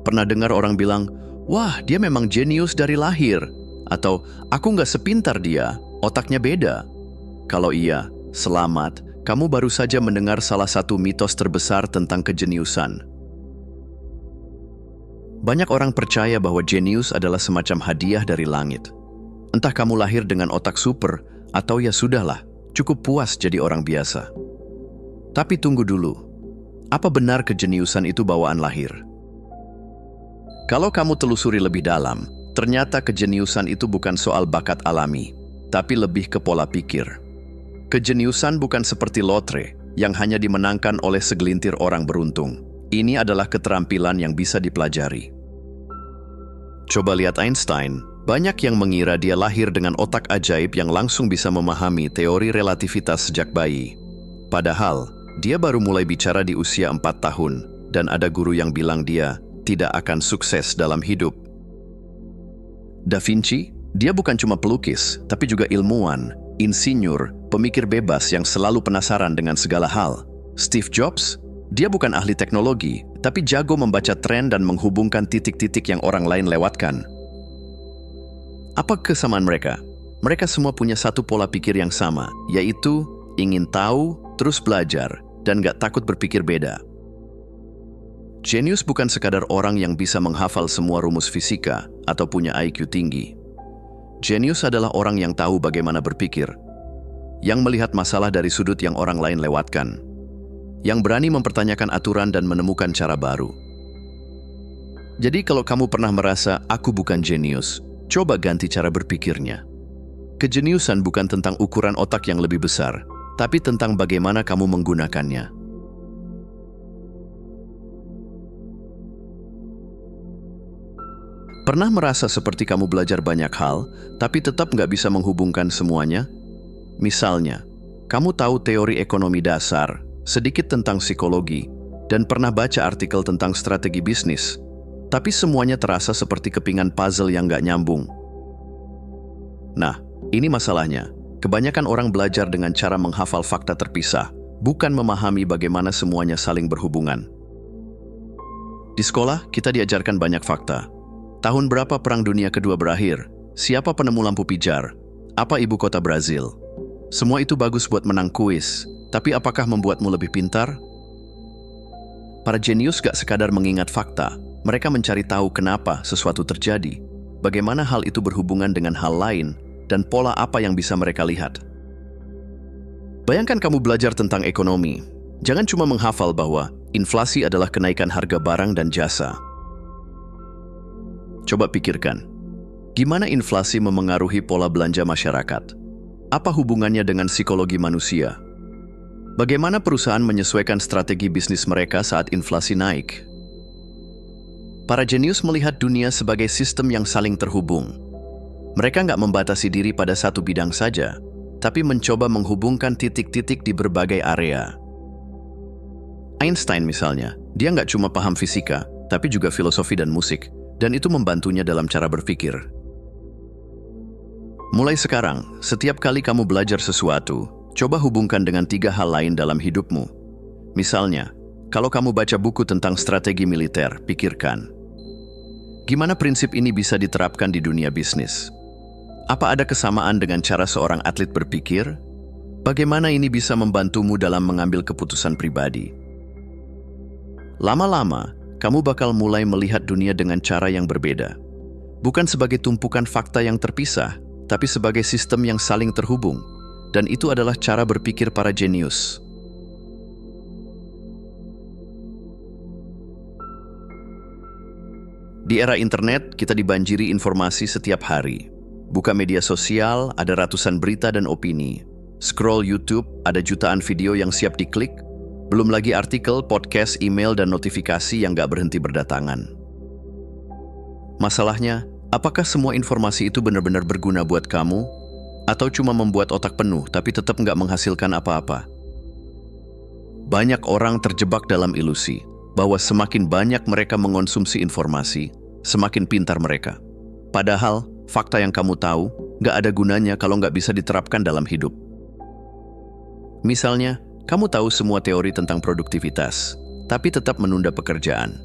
Pernah dengar orang bilang, wah dia memang jenius dari lahir. Atau, aku nggak sepintar dia, otaknya beda. Kalau iya, selamat, kamu baru saja mendengar salah satu mitos terbesar tentang kejeniusan. Banyak orang percaya bahwa jenius adalah semacam hadiah dari langit. Entah kamu lahir dengan otak super, atau ya sudahlah, cukup puas jadi orang biasa. Tapi tunggu dulu, apa benar kejeniusan itu bawaan lahir? Kalau kamu telusuri lebih dalam, ternyata kejeniusan itu bukan soal bakat alami, tapi lebih ke pola pikir. Kejeniusan bukan seperti lotre yang hanya dimenangkan oleh segelintir orang beruntung. Ini adalah keterampilan yang bisa dipelajari. Coba lihat Einstein, banyak yang mengira dia lahir dengan otak ajaib yang langsung bisa memahami teori relativitas sejak bayi. Padahal, dia baru mulai bicara di usia 4 tahun, dan ada guru yang bilang dia tidak akan sukses dalam hidup. Da Vinci, dia bukan cuma pelukis, tapi juga ilmuwan, insinyur, pemikir bebas yang selalu penasaran dengan segala hal. Steve Jobs, dia bukan ahli teknologi, tapi jago membaca tren dan menghubungkan titik-titik yang orang lain lewatkan. Apa kesamaan mereka? Mereka semua punya satu pola pikir yang sama, yaitu ingin tahu, terus belajar, dan gak takut berpikir beda. Jenius bukan sekadar orang yang bisa menghafal semua rumus fisika atau punya IQ tinggi. Jenius adalah orang yang tahu bagaimana berpikir, yang melihat masalah dari sudut yang orang lain lewatkan, yang berani mempertanyakan aturan dan menemukan cara baru. Jadi kalau kamu pernah merasa, aku bukan jenius, coba ganti cara berpikirnya. Kejeniusan bukan tentang ukuran otak yang lebih besar, tapi tentang bagaimana kamu menggunakannya. Pernah merasa seperti kamu belajar banyak hal, tapi tetap nggak bisa menghubungkan semuanya? Misalnya, kamu tahu teori ekonomi dasar, sedikit tentang psikologi, dan pernah baca artikel tentang strategi bisnis, tapi semuanya terasa seperti kepingan puzzle yang nggak nyambung. Nah, ini masalahnya. Kebanyakan orang belajar dengan cara menghafal fakta terpisah, bukan memahami bagaimana semuanya saling berhubungan. Di sekolah, kita diajarkan banyak fakta. Tahun berapa Perang Dunia Kedua berakhir? Siapa penemu lampu pijar? Apa ibu kota Brazil? Semua itu bagus buat menang kuis, tapi apakah membuatmu lebih pintar? Para jenius gak sekadar mengingat fakta, mereka mencari tahu kenapa sesuatu terjadi, bagaimana hal itu berhubungan dengan hal lain, dan pola apa yang bisa mereka lihat. Bayangkan kamu belajar tentang ekonomi. Jangan cuma menghafal bahwa inflasi adalah kenaikan harga barang dan jasa. Coba pikirkan, gimana inflasi memengaruhi pola belanja masyarakat? Apa hubungannya dengan psikologi manusia? Bagaimana perusahaan menyesuaikan strategi bisnis mereka saat inflasi naik? Para jenius melihat dunia sebagai sistem yang saling terhubung. Mereka nggak membatasi diri pada satu bidang saja, tapi mencoba menghubungkan titik-titik di berbagai area. Einstein misalnya, dia nggak cuma paham fisika, tapi juga filosofi dan musik. Dan itu membantunya dalam cara berpikir. Mulai sekarang, setiap kali kamu belajar sesuatu, coba hubungkan dengan 3 hal lain dalam hidupmu. Misalnya, kalau kamu baca buku tentang strategi militer, pikirkan, gimana prinsip ini bisa diterapkan di dunia bisnis? Apa ada kesamaan dengan cara seorang atlet berpikir? Bagaimana ini bisa membantumu dalam mengambil keputusan pribadi? Lama-lama, kamu bakal mulai melihat dunia dengan cara yang berbeda. Bukan sebagai tumpukan fakta yang terpisah, tapi sebagai sistem yang saling terhubung. Dan itu adalah cara berpikir para jenius. Di era internet, kita dibanjiri informasi setiap hari. Buka media sosial, ada ratusan berita dan opini. Scroll YouTube, ada jutaan video yang siap diklik. Belum lagi artikel, podcast, email, dan notifikasi yang gak berhenti berdatangan. Masalahnya, apakah semua informasi itu benar-benar berguna buat kamu? Atau cuma membuat otak penuh tapi tetap gak menghasilkan apa-apa? Banyak orang terjebak dalam ilusi bahwa semakin banyak mereka mengonsumsi informasi, semakin pintar mereka. Padahal, fakta yang kamu tahu gak ada gunanya kalau gak bisa diterapkan dalam hidup. Misalnya, kamu tahu semua teori tentang produktivitas, tapi tetap menunda pekerjaan.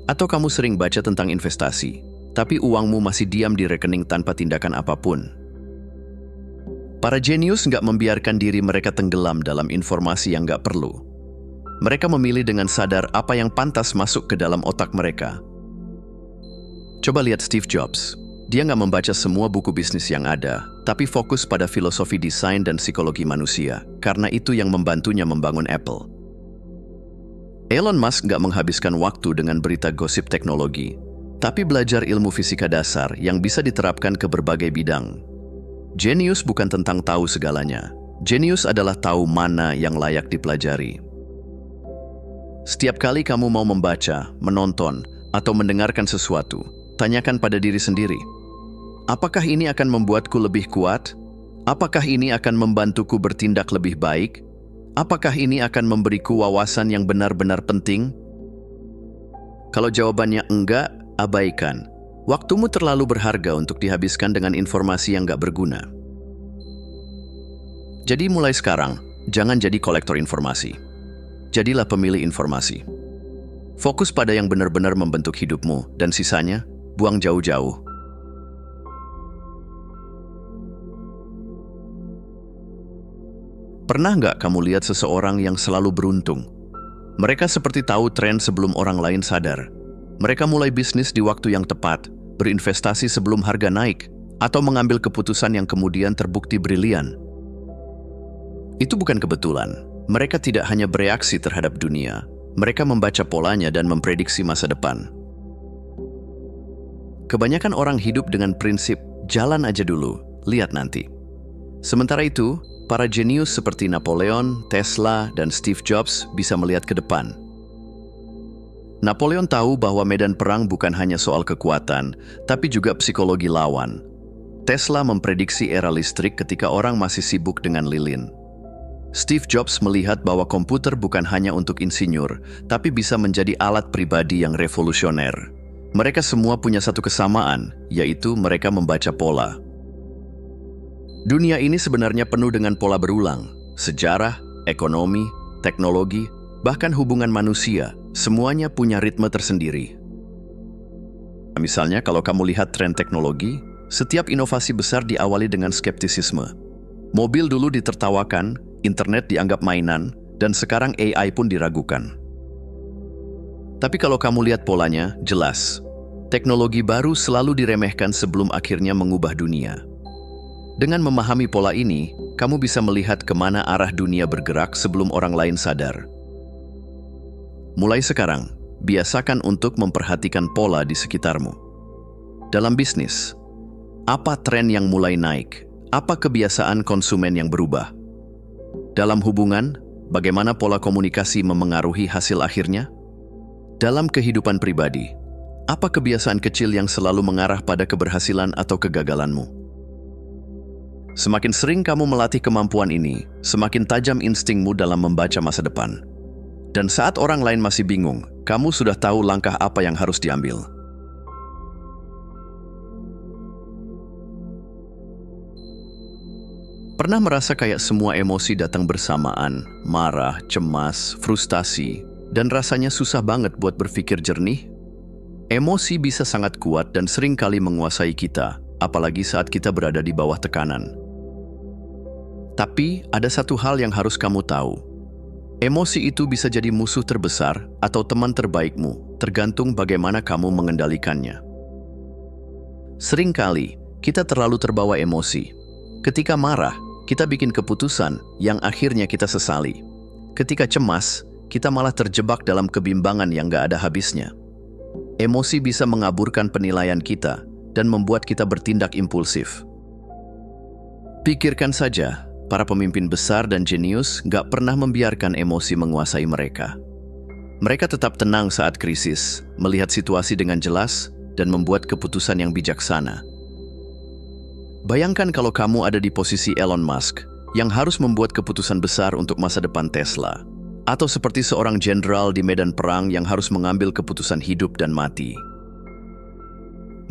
Atau kamu sering baca tentang investasi, tapi uangmu masih diam di rekening tanpa tindakan apapun. Para jenius nggak membiarkan diri mereka tenggelam dalam informasi yang nggak perlu. Mereka memilih dengan sadar apa yang pantas masuk ke dalam otak mereka. Coba lihat Steve Jobs. Dia nggak membaca semua buku bisnis yang ada, tapi fokus pada filosofi desain dan psikologi manusia, karena itu yang membantunya membangun Apple. Elon Musk nggak menghabiskan waktu dengan berita gosip teknologi, tapi belajar ilmu fisika dasar yang bisa diterapkan ke berbagai bidang. Jenius bukan tentang tahu segalanya. Jenius adalah tahu mana yang layak dipelajari. Setiap kali kamu mau membaca, menonton, atau mendengarkan sesuatu, tanyakan pada diri sendiri, apakah ini akan membuatku lebih kuat? Apakah ini akan membantuku bertindak lebih baik? Apakah ini akan memberiku wawasan yang benar-benar penting? Kalau jawabannya enggak, abaikan. Waktumu terlalu berharga untuk dihabiskan dengan informasi yang gak berguna. Jadi mulai sekarang, jangan jadi kolektor informasi. Jadilah pemilih informasi. Fokus pada yang benar-benar membentuk hidupmu, dan sisanya, buang jauh-jauh. Pernah nggak kamu lihat seseorang yang selalu beruntung? Mereka seperti tahu tren sebelum orang lain sadar. Mereka mulai bisnis di waktu yang tepat, berinvestasi sebelum harga naik, atau mengambil keputusan yang kemudian terbukti brilian. Itu bukan kebetulan. Mereka tidak hanya bereaksi terhadap dunia, mereka membaca polanya dan memprediksi masa depan. Kebanyakan orang hidup dengan prinsip, jalan aja dulu, lihat nanti. Sementara itu, para jenius seperti Napoleon, Tesla, dan Steve Jobs bisa melihat ke depan. Napoleon tahu bahwa medan perang bukan hanya soal kekuatan, tapi juga psikologi lawan. Tesla memprediksi era listrik ketika orang masih sibuk dengan lilin. Steve Jobs melihat bahwa komputer bukan hanya untuk insinyur, tapi bisa menjadi alat pribadi yang revolusioner. Mereka semua punya satu kesamaan, yaitu mereka membaca pola. Dunia ini sebenarnya penuh dengan pola berulang. Sejarah, ekonomi, teknologi, bahkan hubungan manusia, semuanya punya ritme tersendiri. Misalnya, kalau kamu lihat tren teknologi, setiap inovasi besar diawali dengan skeptisisme. Mobil dulu ditertawakan, internet dianggap mainan, dan sekarang AI pun diragukan. Tapi kalau kamu lihat polanya, jelas. Teknologi baru selalu diremehkan sebelum akhirnya mengubah dunia. Dengan memahami pola ini, kamu bisa melihat kemana arah dunia bergerak sebelum orang lain sadar. Mulai sekarang, biasakan untuk memperhatikan pola di sekitarmu. Dalam bisnis, apa tren yang mulai naik? Apa kebiasaan konsumen yang berubah? Dalam hubungan, bagaimana pola komunikasi memengaruhi hasil akhirnya? Dalam kehidupan pribadi, apa kebiasaan kecil yang selalu mengarah pada keberhasilan atau kegagalanmu? Semakin sering kamu melatih kemampuan ini, semakin tajam instingmu dalam membaca masa depan. Dan saat orang lain masih bingung, kamu sudah tahu langkah apa yang harus diambil. Pernah merasa kayak semua emosi datang bersamaan, marah, cemas, frustasi, dan rasanya susah banget buat berpikir jernih? Emosi bisa sangat kuat dan sering kali menguasai kita, apalagi saat kita berada di bawah tekanan. Tapi ada satu hal yang harus kamu tahu. Emosi itu bisa jadi musuh terbesar atau teman terbaikmu, tergantung bagaimana kamu mengendalikannya. Seringkali, kita terlalu terbawa emosi. Ketika marah, kita bikin keputusan yang akhirnya kita sesali. Ketika cemas, kita malah terjebak dalam kebimbangan yang gak ada habisnya. Emosi bisa mengaburkan penilaian kita dan membuat kita bertindak impulsif. Pikirkan saja, para pemimpin besar dan jenius gak pernah membiarkan emosi menguasai mereka. Mereka tetap tenang saat krisis, melihat situasi dengan jelas, dan membuat keputusan yang bijaksana. Bayangkan kalau kamu ada di posisi Elon Musk, yang harus membuat keputusan besar untuk masa depan Tesla, atau seperti seorang jenderal di medan perang yang harus mengambil keputusan hidup dan mati.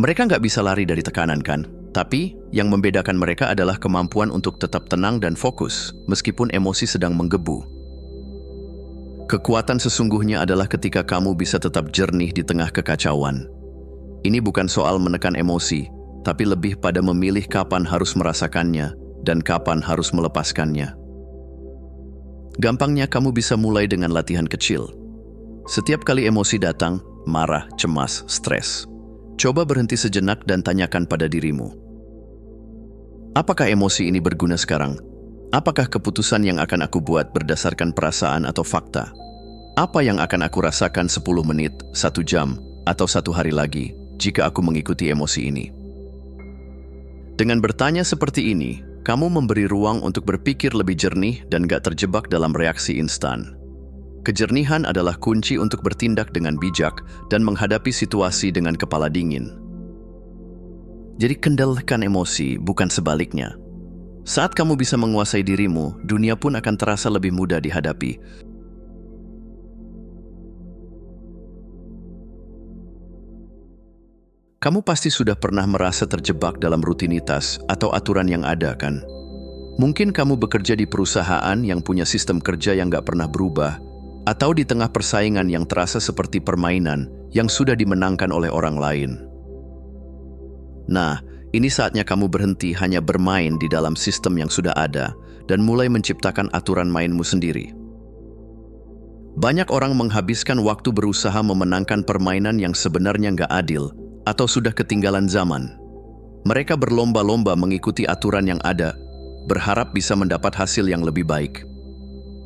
Mereka nggak bisa lari dari tekanan, kan? Tapi, yang membedakan mereka adalah kemampuan untuk tetap tenang dan fokus, meskipun emosi sedang menggebu. Kekuatan sesungguhnya adalah ketika kamu bisa tetap jernih di tengah kekacauan. Ini bukan soal menekan emosi, tapi lebih pada memilih kapan harus merasakannya dan kapan harus melepaskannya. Gampangnya kamu bisa mulai dengan latihan kecil. Setiap kali emosi datang, marah, cemas, stres, coba berhenti sejenak dan tanyakan pada dirimu. Apakah emosi ini berguna sekarang? Apakah keputusan yang akan aku buat berdasarkan perasaan atau fakta? Apa yang akan aku rasakan 10 menit, 1 jam, atau 1 hari lagi jika aku mengikuti emosi ini? Dengan bertanya seperti ini, kamu memberi ruang untuk berpikir lebih jernih dan gak terjebak dalam reaksi instan. Kejernihan adalah kunci untuk bertindak dengan bijak dan menghadapi situasi dengan kepala dingin. Jadi kendalikan emosi, bukan sebaliknya. Saat kamu bisa menguasai dirimu, dunia pun akan terasa lebih mudah dihadapi. Kamu pasti sudah pernah merasa terjebak dalam rutinitas atau aturan yang ada, kan? Mungkin kamu bekerja di perusahaan yang punya sistem kerja yang gak pernah berubah, atau di tengah persaingan yang terasa seperti permainan yang sudah dimenangkan oleh orang lain. Nah, ini saatnya kamu berhenti hanya bermain di dalam sistem yang sudah ada dan mulai menciptakan aturan mainmu sendiri. Banyak orang menghabiskan waktu berusaha memenangkan permainan yang sebenarnya nggak adil atau sudah ketinggalan zaman. Mereka berlomba-lomba mengikuti aturan yang ada, berharap bisa mendapat hasil yang lebih baik.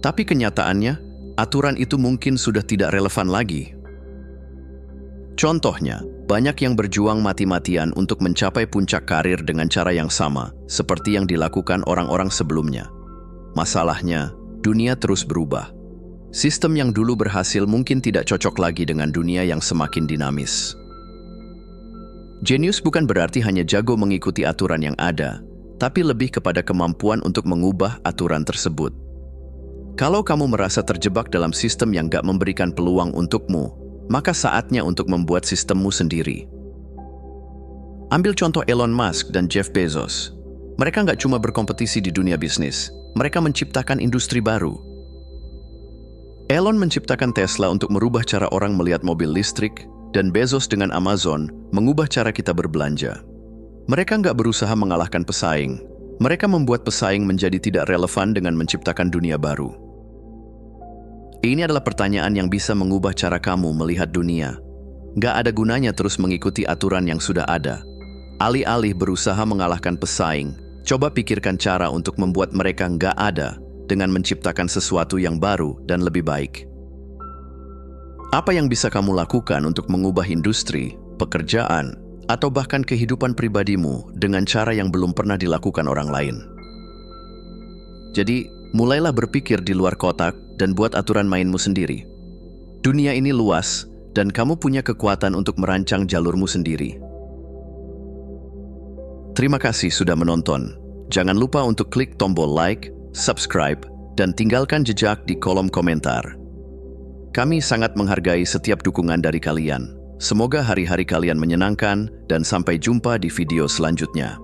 Tapi kenyataannya, aturan itu mungkin sudah tidak relevan lagi. Contohnya, banyak yang berjuang mati-matian untuk mencapai puncak karir dengan cara yang sama, seperti yang dilakukan orang-orang sebelumnya. Masalahnya, dunia terus berubah. Sistem yang dulu berhasil mungkin tidak cocok lagi dengan dunia yang semakin dinamis. Jenius bukan berarti hanya jago mengikuti aturan yang ada, tapi lebih kepada kemampuan untuk mengubah aturan tersebut. Kalau kamu merasa terjebak dalam sistem yang gak memberikan peluang untukmu, maka saatnya untuk membuat sistemmu sendiri. Ambil contoh Elon Musk dan Jeff Bezos. Mereka nggak cuma berkompetisi di dunia bisnis, mereka menciptakan industri baru. Elon menciptakan Tesla untuk merubah cara orang melihat mobil listrik, dan Bezos dengan Amazon mengubah cara kita berbelanja. Mereka nggak berusaha mengalahkan pesaing, mereka membuat pesaing menjadi tidak relevan dengan menciptakan dunia baru. Ini adalah pertanyaan yang bisa mengubah cara kamu melihat dunia. Nggak ada gunanya terus mengikuti aturan yang sudah ada. Alih-alih berusaha mengalahkan pesaing, coba pikirkan cara untuk membuat mereka nggak ada dengan menciptakan sesuatu yang baru dan lebih baik. Apa yang bisa kamu lakukan untuk mengubah industri, pekerjaan, atau bahkan kehidupan pribadimu dengan cara yang belum pernah dilakukan orang lain? Jadi, mulailah berpikir di luar kotak dan buat aturan mainmu sendiri. Dunia ini luas, dan kamu punya kekuatan untuk merancang jalurmu sendiri. Terima kasih sudah menonton. Jangan lupa untuk klik tombol like, subscribe, dan tinggalkan jejak di kolom komentar. Kami sangat menghargai setiap dukungan dari kalian. Semoga hari-hari kalian menyenangkan, dan sampai jumpa di video selanjutnya.